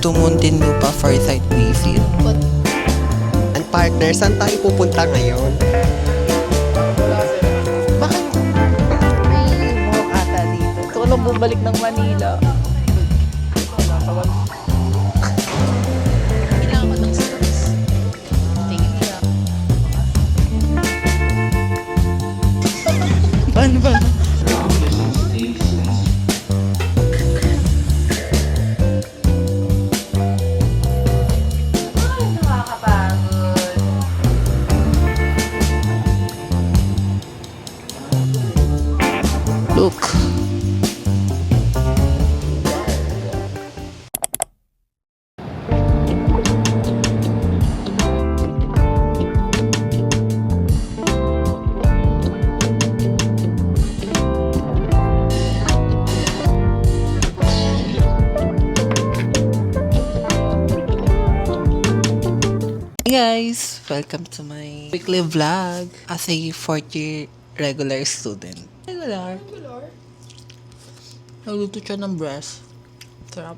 to Muntinlupa for site visit. And partner, saan tayo pupunta ngayon? Bakit? May buhok ata dito. Gusto ko lang bumalik ng Manila. Kailangan ko ng stores. Tingin niya. Paano ba? Look. Hey guys, welcome to my weekly vlog as a 4th-year regular student. Regular? Nagluto siya ng breast. Sarap.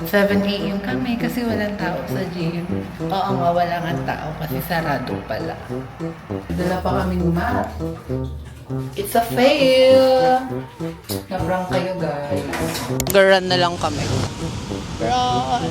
7 a.m. kami kasi walang tao sa gym. Oo nga, wala nga tao kasi sarado pala. Dala pa kaming mat. It's a fail! Nabrang kayo guys. Garan na lang kami. Run!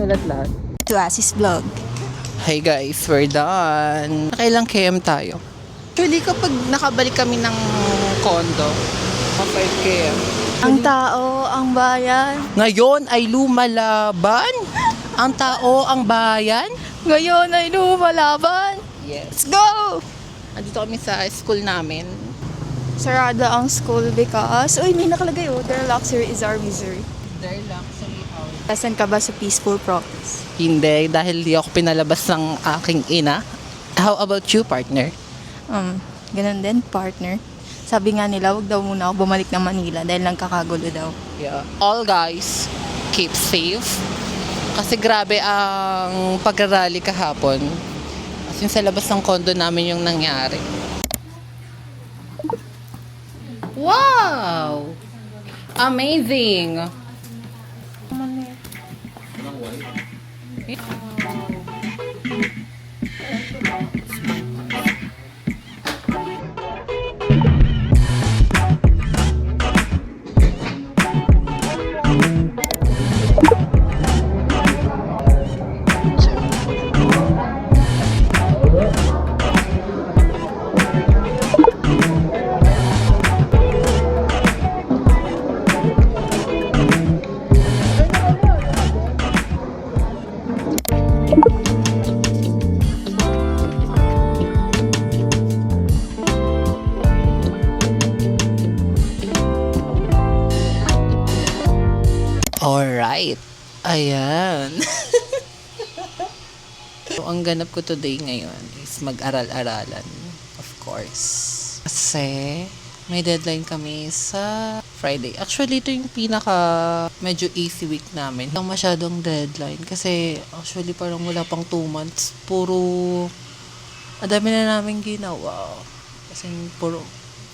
Lahat. To Asis Vlog. Hey guys, we're done. Nakailang KM tayo? Actually, kapag nakabalik kami ng condo, 5 KM. Ang tao, ang bayan. Ngayon ay lumalaban. Ang tao, ang bayan. Ngayon ay lumalaban. Yes. Let's go! Andito kami sa school namin. Sarada ang school because... Uy, may nakalagay oh. Their luxury is our misery. Their luxury house. Kasan ka ba sa peaceful practice? Hindi, dahil di ako pinalabas ng aking ina. How about you, partner? Ganun din, partner. Sabi nga nila, wag daw muna ako bumalik ng Manila dahil lang kakagulo daw. Yeah. All guys, keep safe. Kasi grabe ang pag-rally kahapon. As in, sa labas ng condo namin yung nangyari. Wow! Amazing! Alright. Ayan. So, ang ganap ko today ngayon is mag-aral-aralan. Of course. Kasi may deadline kami sa Friday. Actually, ito yung medyo easy week namin. Hindi masyadong deadline. Kasi actually parang wala pang 2 months. Madami na namin ginawa. Kasi puro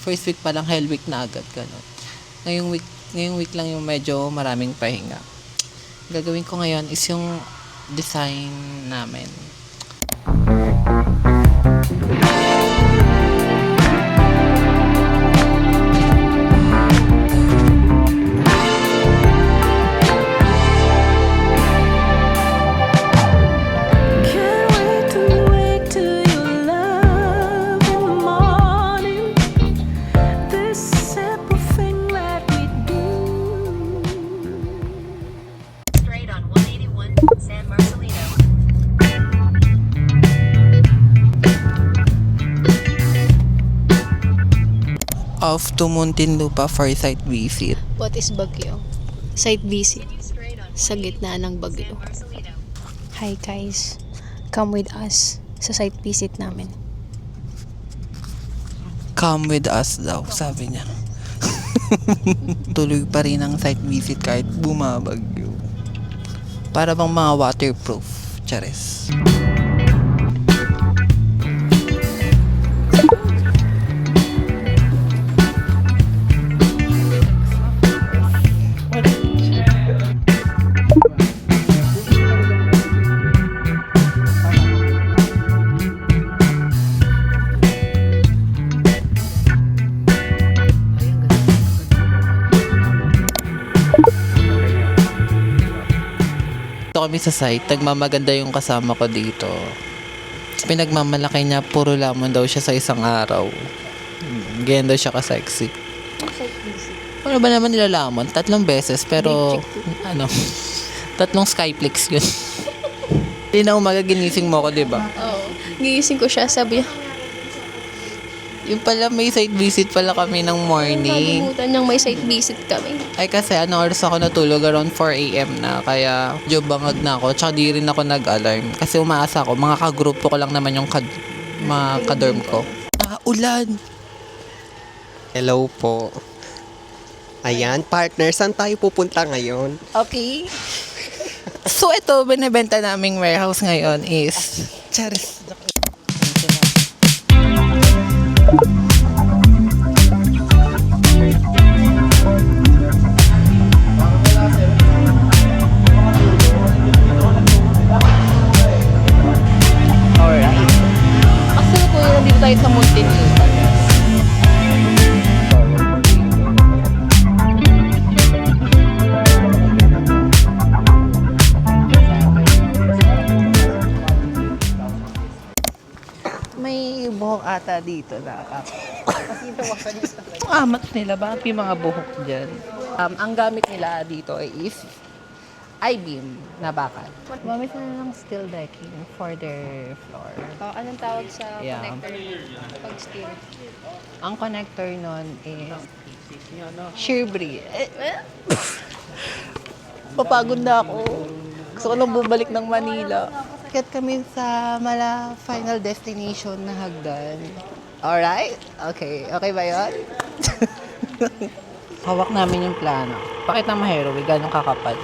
first week pa lang, hell week na agad. Ganun. Ngayong week lang yung medyo maraming pahinga. Gagawin ko ngayon is yung design namin. Off to Muntinlupa for site visit. What is Baguio? Site visit. Sa gitna ng Baguio. Hi guys. Come with us sa site visit namin. Come with us daw, sabi niya. Tuloy pa rin ang site visit kahit bumabagyo. Para bang mga waterproof. Charis. Dito kami sa site, nagmamaganda yung kasama ko dito. Pinagmamalaki niya, puro lamon daw siya sa isang araw. Ganyan daw siya ka-sexy. Ano ba naman nila lamon? 3 beses, pero ano, 3 Skyflix yun. Hindi na umaga ginising mo ko, di ba? Oo. Gigising ko siya, sabi niya, Yung pala may site visit pala kami ng morning. nakalimutan niyang may site visit kami. Ay kasi anong oras ako natulog? Around 4 a.m. na. Kaya medyo bangag na ako. Tsaka di rin ako nag-alarm. Kasi umaasa ako. Mga kagrupo ko lang naman yung mga kadorm ko. Ulan! Hello po. Ayan, partner, saan tayo pupunta ngayon? Okay. So ito, binibenta naming warehouse ngayon is... Charis. Alright. Kasi po yun, dito tayo sa Muntinlupa. May buhok ata dito na. Ang amat nila, bakit yung mga buhok dyan? Ang gamit nila dito is I-beam na bakal. Gumamit na ng steel decking for their floor. Anong tawag sa Yeah. connector pag steel? Ang connector nun is shearbri. Papagod na ako. Gusto ko lang bumalik ng Manila. Akit kami sa final destination na hagdan. Alright? Okay. Okay ba yun? Hawak namin yung plano. Pakita mo, Hero, gano'ng kakapal.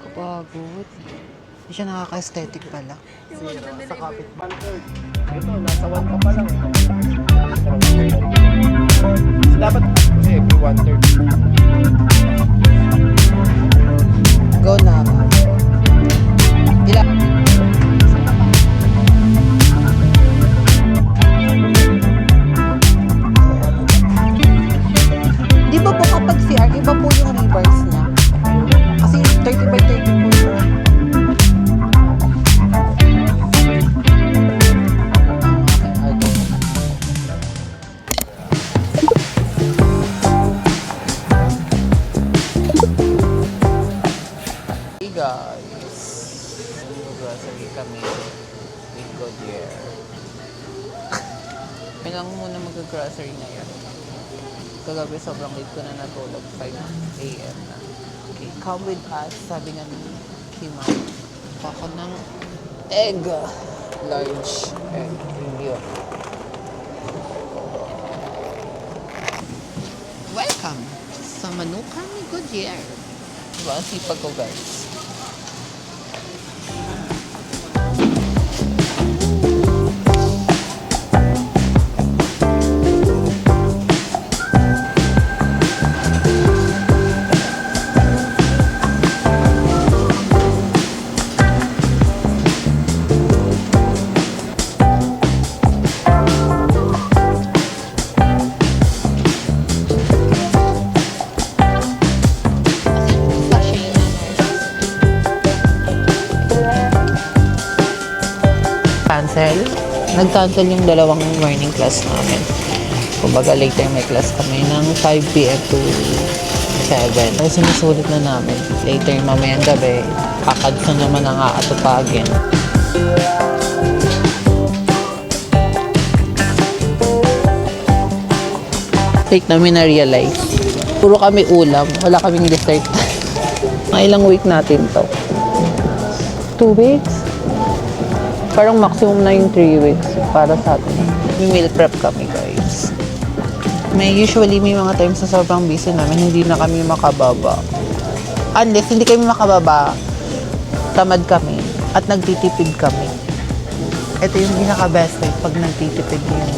Kapagod. Hindi siya nakaka-aesthetic pala. Sa kapit. 1/3. Ito, nasa 1 ka pa lang. Dapat every 1/3. Go na. Ilan? Di ba po kapag CR, iba po yung reverse niya? Kasi 30 by 30 po siya. Hey guys, grocery kami with Goodyear. Kami lang muna mag-grocery ngayon. Kagabi sobrang late ko na natulog, 5 a.m. na. Okay, come with us, sabi nga ni Ma'am. Ako ng egg. Large egg. Yun. Welcome sa Manukan ni Goodyear. Diba ang sipag ko, guys? Nag-cancel yung 2 morning class namin. Kumbaga later may class kami ng 5 p.m. to 7. Pero sinusulit na namin. Later mamayang gabi, kakadsa naman ang aatupagin. Late namin na-realize. Puro kami ulam, wala kaming dessert. Mga ilang week natin to. 2 weeks? Parang maximum na yung 3 weeks para sa atin. May meal prep kami, guys. Usually may mga times sa sobrang busy namin, hindi na kami makababa. Unless hindi kami makababa, tamad kami at nagtitipid kami. Ito yung pinaka-best way pag nagtitipid yung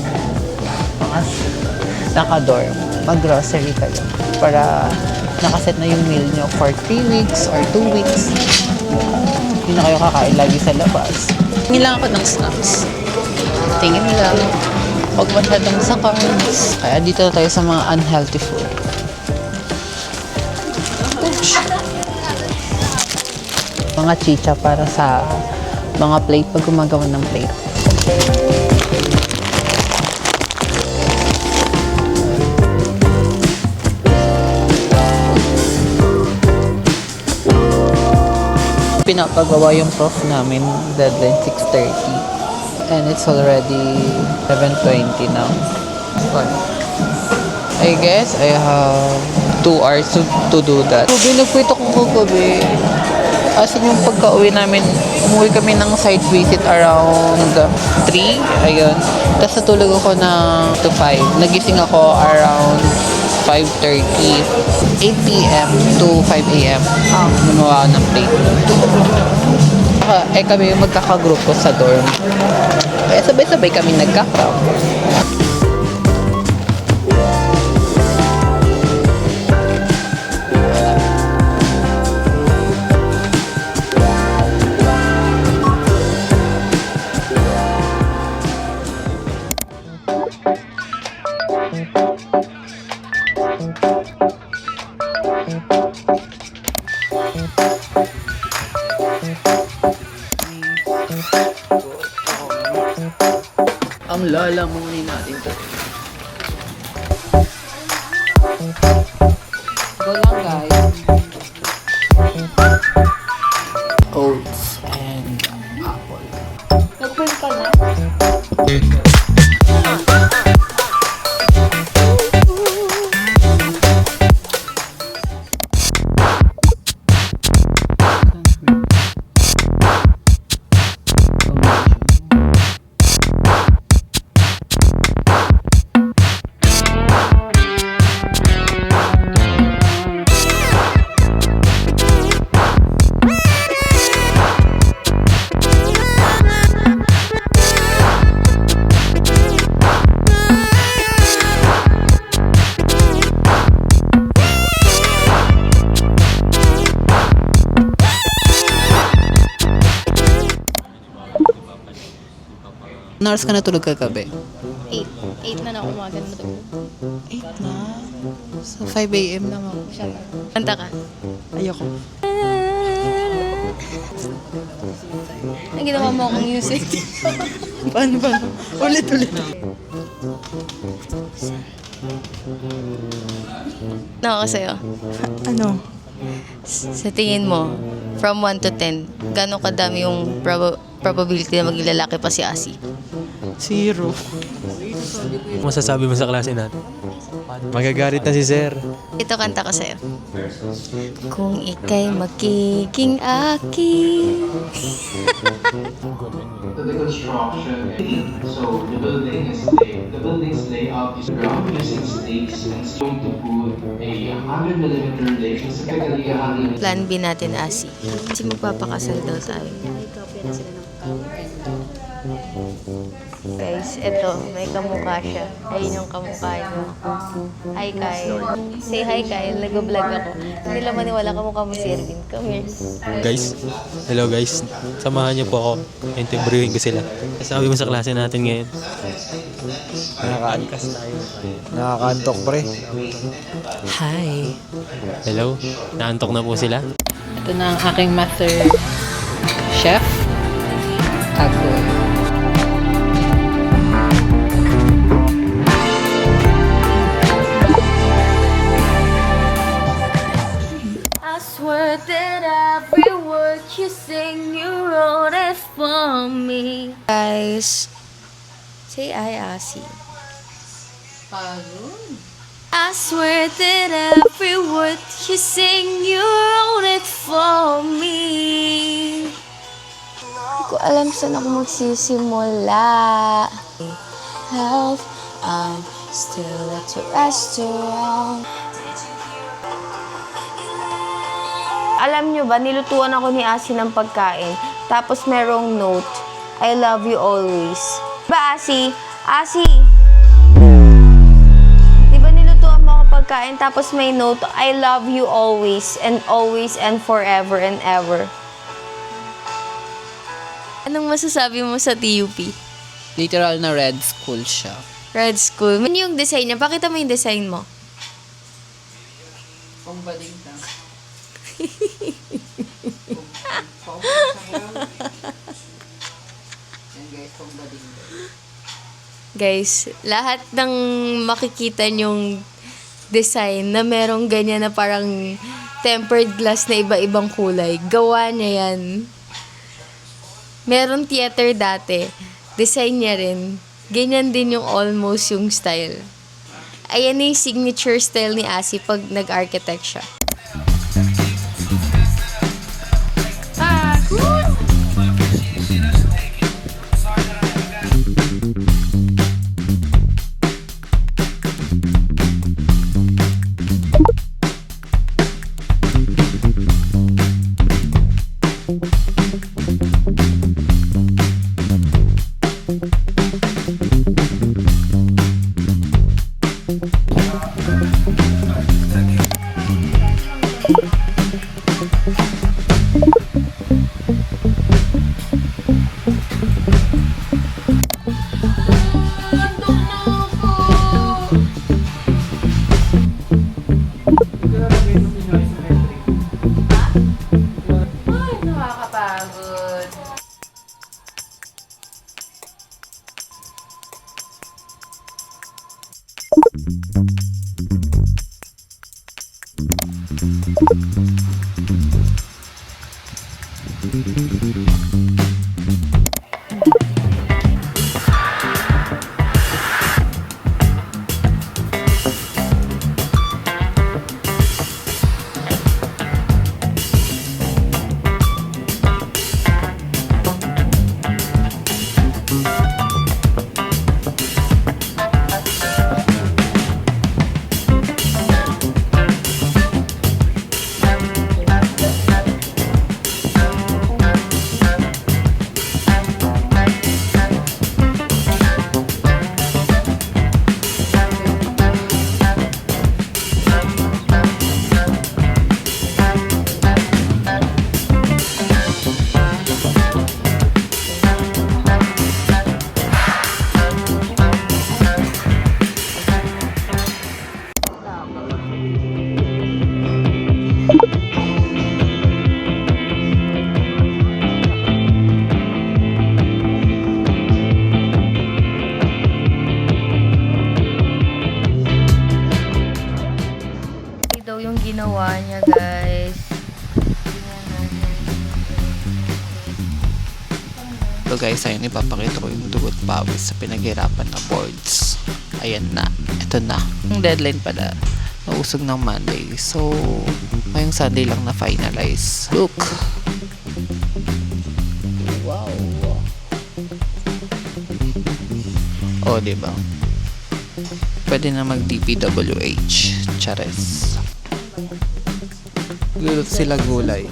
mga naka-dorm. Mag-grocery kayo para nakaset na yung meal nyo for 3 weeks or 2 weeks. Hindi na kayo kakain lagi sa labas. Tingin lang ako ng snacks. Tingin lang. Huwag masyadong sa carbs. Kaya dito na tayo sa mga unhealthy food. Mga chicha para sa mga plate pag gumagawa ng plate. Pinapagawa yung prof namin, deadline 6:30. And it's already 7:20 now. But I guess I have 2 hours to do that. Gabi, nagkwit ako kagabi. As in yung pagka-uwi namin, umuwi kami ng site visit around 3. Ayun. Tapos natulog ako na to 5. Nagising ako around 5:30. 8 p.m. to 5 a.m. Gumawa ng plate. Kami yung magkakagrupo sa dorm. Kaya sabay-sabay kami nagka-crowd. Ang lalamunin natin to. Go lang, guys. Oats and apple. Nag-print ka na? Nars ka natulog kagabi? 8. 8 na na umaga na to. 8 na? So 5 a.m. lang ako. Kanta ka. Ayoko. Ang ginawa mo akong music. Paano? Ulit. Nako sa'yo. Ano? Sa tingin mo, from 1 to 10, gano'ng kadami yung probability na maging lalaki pa si Asi? 0. Masasabi mo sa klase natin? Magagarit na si Sir. Ito kanta ko sa'yo. Kung ika'y magiging akin. To the construction. So the building's layout is ground using stakes and stone to put a 100mm lake, specifically a 100. Plan B natin, Asi. Kasi magpapakasal daw tayo. Guys, eto, may kamukha siya. Ayun yung kamukha niya. Hi, Kyle. Say hi, Kyle. Nag-vlog ako. Hindi lang maniwala kamukha mo si Erwin. Come here. Guys, hello guys. Samahan niyo po ako. Interviewin ko sila. Sabi mo sa klase natin ngayon. Nakakaankas tayo. Nakakaantok, pre. Hi. Hello, naantok na po sila. Ito na ang aking master chef. Ako. I swear that every word you sing, you wrote it for me. Guys, say I, Asi. I swear that every word you sing, you wrote it for me. Hindi ko alam saan ako magsisimula. Health, I'm still at your restaurant. Alam nyo ba, nilutuan ako ni Asi ng pagkain. Tapos merong note, I love you always. Diba, Asi? Asi! Diba nilutuan mo ako pagkain, tapos may note, I love you always and forever and ever. Anong masasabi mo sa TUP? Literal na red school siya. Red School. Ano yung design niya? Pakita mo yung design mo. Pangbaling na. Guys, lahat ng makikita nyong design na merong ganyan na parang tempered glass na iba-ibang kulay, gawa niya yan. Meron theater dati. Design niya rin. Ganyan din yung almost yung style. Ayan na yung signature style ni Asi pag nag-architect siya. Nakakapagod. Daw yung ginawa niya, guys. So guys, ayun, ipapakita ko yung dugot pawis sa pinaghirapan na boards. Ayan na. Ito na. Yung deadline pala, nausog ng Monday. So, ngayong Sunday lang na finalize. Look! Wow! O, diba? Pwede na mag-DPWH. Chares. Gulot sila gulay.